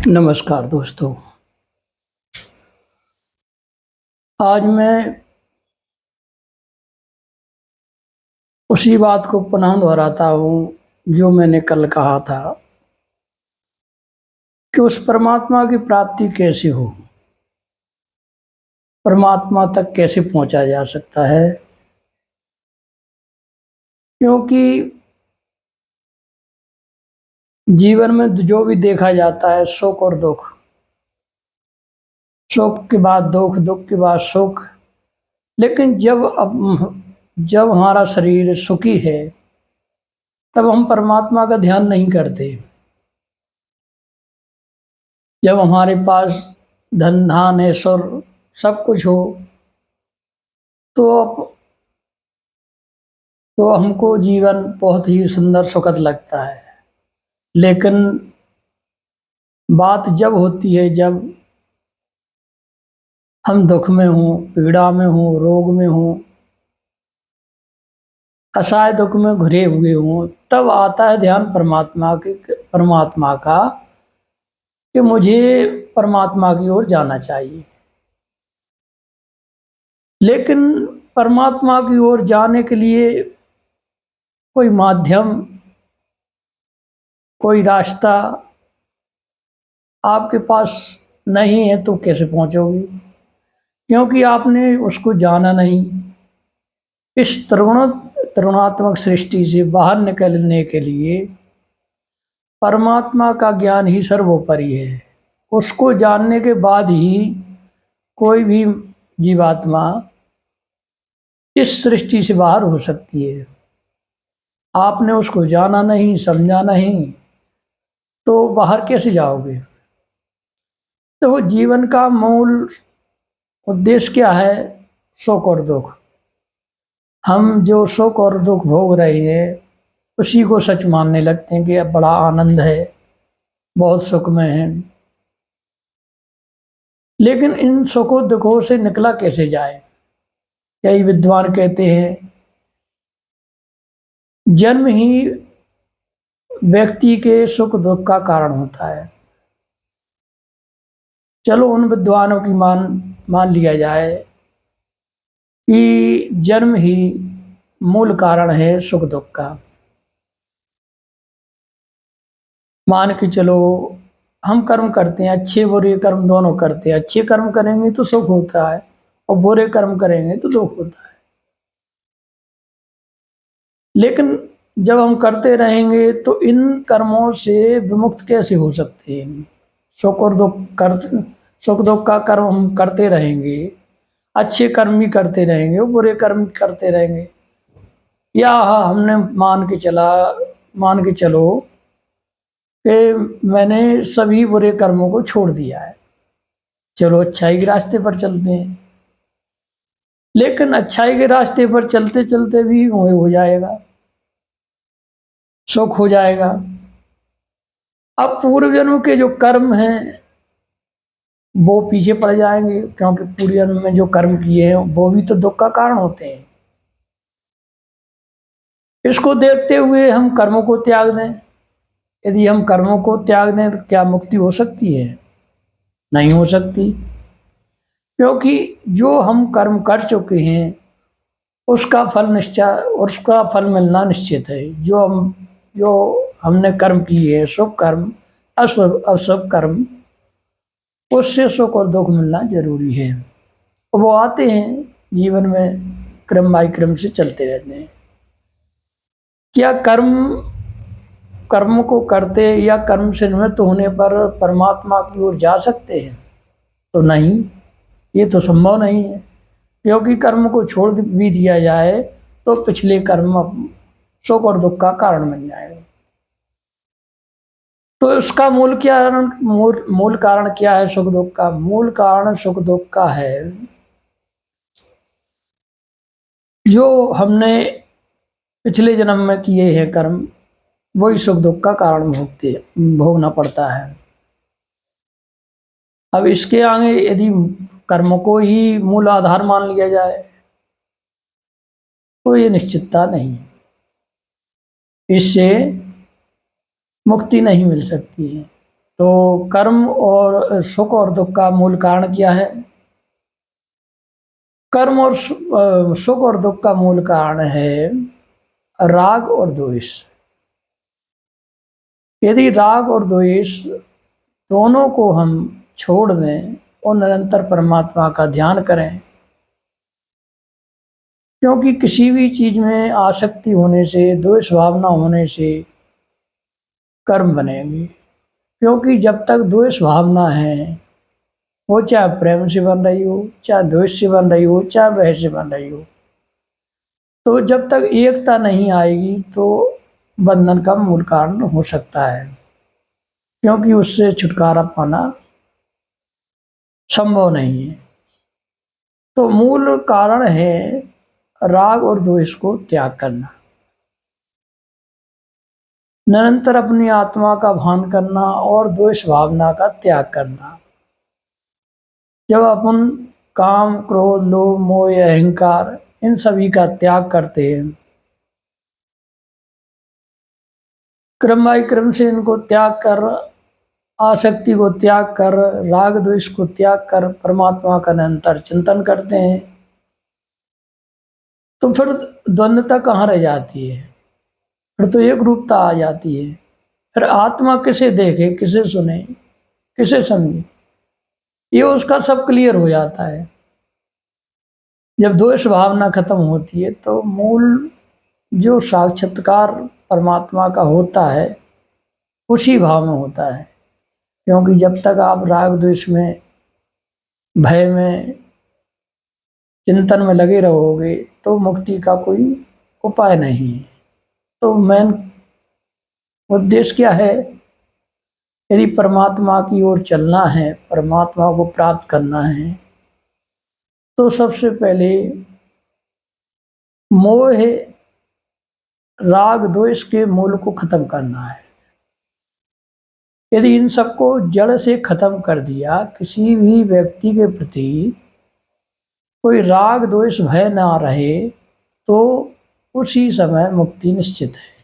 नमस्कार दोस्तों। आज मैं उसी बात को पुनः दोहराता हूँ जो मैंने कल कहा था कि उस परमात्मा की प्राप्ति कैसे हो, परमात्मा तक कैसे पहुंचा जा सकता है। क्योंकि जीवन में जो भी देखा जाता है सुख और दुख, सुख के बाद दुख, दुख के बाद सुख। लेकिन जब हमारा शरीर सुखी है तब हम परमात्मा का ध्यान नहीं करते। जब हमारे पास धन धान ऐश्वर्य सब कुछ हो तो हमको जीवन बहुत ही सुंदर सुखद लगता है। लेकिन बात जब होती है जब हम दुख में हों, पीड़ा में हों, रोग में हों, असहाय दुख में घिरे हुए हों, तब आता है ध्यान परमात्मा का कि मुझे परमात्मा की ओर जाना चाहिए। लेकिन परमात्मा की ओर जाने के लिए कोई माध्यम, कोई रास्ता आपके पास नहीं है तो कैसे पहुंचोगे? क्योंकि आपने उसको जाना नहीं। इस तरुणात्मक सृष्टि से बाहर निकलने के लिए परमात्मा का ज्ञान ही सर्वोपरि है। उसको जानने के बाद ही कोई भी जीवात्मा इस सृष्टि से बाहर हो सकती है। आपने उसको जाना नहीं, समझा नहीं, तो बाहर कैसे जाओगे? तो जीवन का मूल उद्देश्य क्या है? सुख और दुख। हम जो सुख और दुख भोग रहे हैं उसी को सच मानने लगते हैं कि अब बड़ा आनंद है, बहुत सुख में है। लेकिन इन सुखों दुखों से निकला कैसे जाए? कई विद्वान कहते हैं जन्म ही व्यक्ति के सुख दुख का कारण होता है। चलो उन विद्वानों की मान लिया जाए कि जन्म ही मूल कारण है सुख दुख का। मान के चलो हम कर्म करते हैं, अच्छे बुरे कर्म दोनों करते हैं। अच्छे कर्म करेंगे तो सुख होता है और बुरे कर्म करेंगे तो दुख होता है। लेकिन जब हम करते रहेंगे तो इन कर्मों से विमुक्त कैसे हो सकते हैं? सुख और दुख कर सुख दुख का कर्म हम करते रहेंगे, अच्छे कर्म भी करते रहेंगे और बुरे कर्म भी करते रहेंगे। या हमने मान के चलो कि मैंने सभी बुरे कर्मों को छोड़ दिया है, चलो अच्छाई के रास्ते पर चलते हैं। लेकिन अच्छाई के रास्ते पर चलते चलते भी मोह हो जाएगा, सुख हो जाएगा। अब पूर्व जन्म के जो कर्म हैं वो पीछे पड़ जाएंगे, क्योंकि पूर्व जन्म में जो कर्म किए हैं वो भी तो दुख का कारण होते हैं। इसको देखते हुए हम कर्मों को त्याग दें। यदि हम कर्मों को त्याग दें तो क्या मुक्ति हो सकती है? नहीं हो सकती। क्योंकि जो हम कर्म कर चुके हैं उसका फल मिलना निश्चित है। जो हमने कर्म किए हैं, शुभ कर्म अशुभ कर्म, उससे सुख और दुख मिलना जरूरी है। वो आते हैं जीवन में, क्रम बाई क्रम से चलते रहते हैं। क्या कर्म को करते या कर्म से निवृत्त होने पर परमात्मा की ओर जा सकते हैं? तो नहीं, ये तो संभव नहीं है। क्योंकि कर्म को छोड़ भी दिया जाए तो पिछले कर्म सुख और दुख का कारण बन जाएगा। तो इसका मूल कारण क्या है? सुख दुख का मूल कारण सुख दुख का है जो हमने पिछले जन्म में किए हैं कर्म, वही सुख दुख का कारण भोगना पड़ता है। अब इसके आगे यदि कर्म को ही मूल आधार मान लिया जाए तो ये निश्चितता नहीं है, इससे मुक्ति नहीं मिल सकती है। तो कर्म और सुख और दुख का मूल कारण क्या है? कर्म और सुख और दुख का मूल कारण है राग और द्वेष। यदि राग और द्वेष दोनों को हम छोड़ दें और निरंतर परमात्मा का ध्यान करें, क्योंकि किसी भी चीज में आसक्ति होने से, द्वेष भावना होने से कर्म बनेंगे। क्योंकि जब तक द्वेष भावना है, वो चाहे प्रेम से बन रही हो, चाहे द्वेष से बन रही हो, चाहे भय से बन रही हो, तो जब तक एकता नहीं आएगी तो बंधन का मूल कारण हो सकता है, क्योंकि उससे छुटकारा पाना संभव नहीं है। तो मूल कारण है राग और द्वेष को त्याग करना, निरंतर अपनी आत्मा का भान करना और द्वेष भावना का त्याग करना। जब अपन काम, क्रोध, लोभ, मोह, अहंकार इन सभी का त्याग करते हैं, क्रम बाई क्रम से इनको त्याग कर, आसक्ति को त्याग कर, राग द्वेष को त्याग कर परमात्मा का निरंतर चिंतन करते हैं, तो फिर द्वंद्वता कहाँ रह जाती है? फिर तो एक रूपता आ जाती है। फिर आत्मा किसे देखे, किसे सुने, किसे समझे, ये उसका सब क्लियर हो जाता है। जब द्वेष भावना खत्म होती है तो मूल जो साक्षात्कार परमात्मा का होता है उसी भाव में होता है। क्योंकि जब तक आप राग द्वेष में, भय में, चिंतन में लगे रहोगे तो मुक्ति का कोई उपाय नहीं है। तो मेन उद्देश्य क्या है? यदि परमात्मा की ओर चलना है, परमात्मा को प्राप्त करना है, तो सबसे पहले मोह, राग द्वेष के मूल को खत्म करना है। यदि इन सबको जड़ से खत्म कर दिया, किसी भी व्यक्ति के प्रति कोई राग द्वेष भय ना रहे, तो उसी समय मुक्ति निश्चित है।